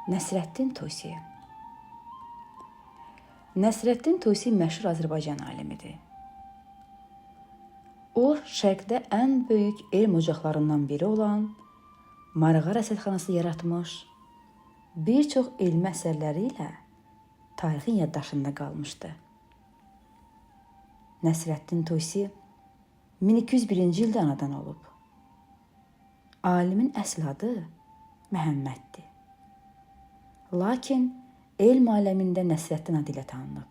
Nəsrəddin Tusi. Nəsrəddin Tusi məşhur Azərbaycan alimidir. O, şərqdə ən böyük elm ocaqlarından biri olan Marağa rəsədxanası yaratmış, bir çox elmi əsərləri ilə tarixin yaddaşında qalmışdı. Nəsrəddin Tusi 1201-ci ildə anadan olub. Alimin əsl adı Məhəmməddir. Lakin elm aləmində Nəsrəddin adı ilə tanınıb.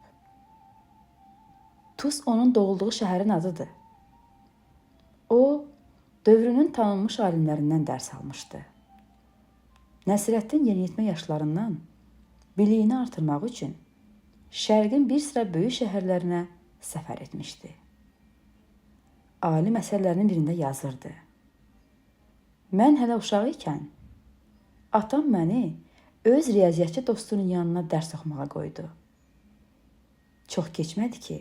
Tus onun doğulduğu şəhərin adıdır. O, dövrünün tanınmış alimlərindən dərs almışdı. Nəsrəddin yeniyetmə yaşlarından biliyini artırmaq üçün şərqin bir sıra böyük şəhərlərinə səfər etmişdi. Alim əsərlərinin birində yazırdı. Mən hələ uşaq ikən atam məni öz riyaziyyatçı dostunun yanına dərs oxumağa qoydu. Çox keçmədi ki,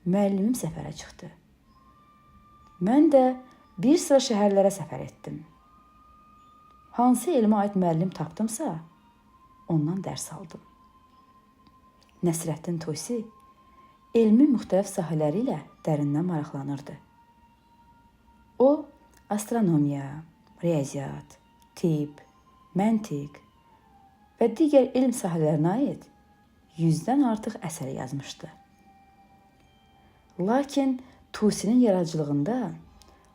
müəllimim səfərə çıxdı. Mən də bir sıra şəhərlərə səfər etdim. Hansı elmə aid müəllim tapdımsa, ondan dərs aldım. Nəsrəddin Tusi elmin müxtəlif sahələri ilə dərindən maraqlanırdı. O, astronomiya, riyaziyyat, tibb, məntiq və digər elm sahələrinə aid 100-dən artıq əsər yazmışdı. Lakin Tusinin yaradıcılığında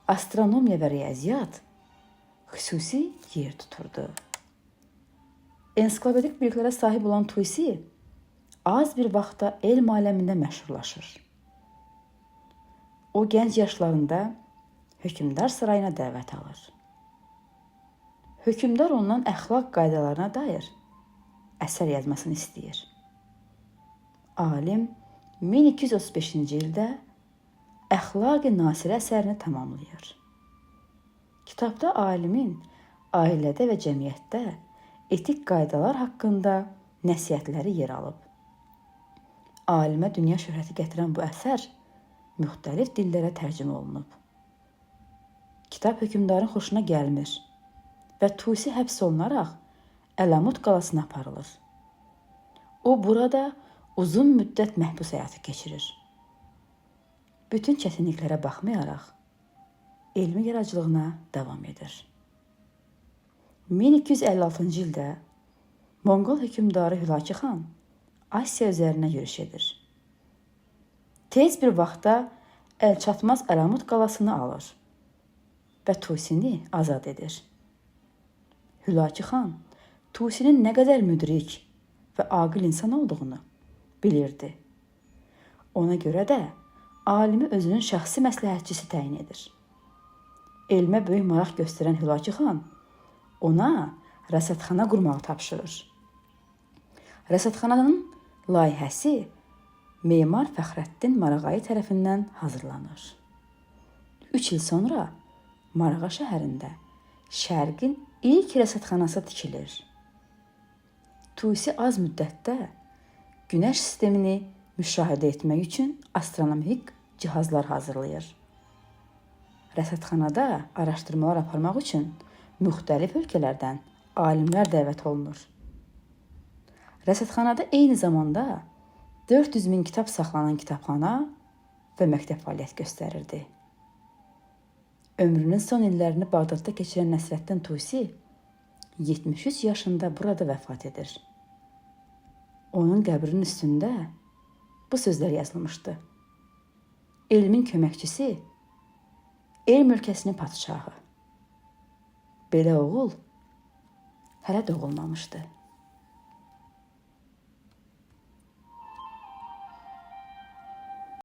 astronomiya və riyaziyyat xüsusi yer tuturdu. Ensiklopedik biliklərə sahib olan Tusi az bir vaxtda elm aləmində məşhurlaşır. O, gənc yaşlarında hökmdar sarayına dəvət alır. Hökmdar ondan əxlaq qaydalarına dair əsər yazmasını istəyir. Alim 1235-ci ildə Əxlaq-ı Nasirə əsərini tamamlayır. Kitabda alimin ailədə və cəmiyyətdə etik qaydalar haqqında nəsihətləri yer alıb. Alimə dünya şöhrəti gətirən bu əsər müxtəlif dillərə tərcümə olunub. Kitab hökmdarın xoşuna gəlmir və Tusi həbs olunaraq Əlamut qalasına aparılır. O, burada uzun müddət məhbus həyatı keçirir. Bütün çətinliklərə baxmayaraq, elmi yaradıcılığına davam edir. 1256-cı ildə Monqol hökmdarı Hülakü xan Asiya üzərinə yürüş edir. Tez bir vaxtda əlçatmaz Əlamut qalasını alır və Tusini azad edir. Hülakü xan Tusinin nə qədər müdrik və aqil insan olduğunu bilirdi. Ona görə də alimi özünün şəxsi məsləhətçisi təyin edir. Elmə böyük maraq göstərən Hülakü xan ona rəsədxana qurmağı tapşırır. Rəsədxananın layihəsi memar Fəxrəddin Marağayi tərəfindən hazırlanır. 3 il sonra Marağa şəhərində şərqin ilk rəsədxanası tikilir. Tusi az müddətdə Günəş sistemini müşahidə etmək üçün astronomik cihazlar hazırlayır. Rəsədxanada araşdırmalar aparmaq üçün müxtəlif ölkələrdən alimlər dəvət olunur. Rəsədxanada eyni zamanda 400 min kitab saxlanan kitabxana və məktəb fəaliyyət göstərirdi. Ömrünün son illərini Bağdadda keçirən Nəsrəddin Tusi 73 yaşında burada vəfat edir. Onun qəbrinin üstündə bu sözlər yazılmışdı. Elmin köməkçisi, elm ölkəsinin padşahı. Belə oğul hələ doğulmamışdı.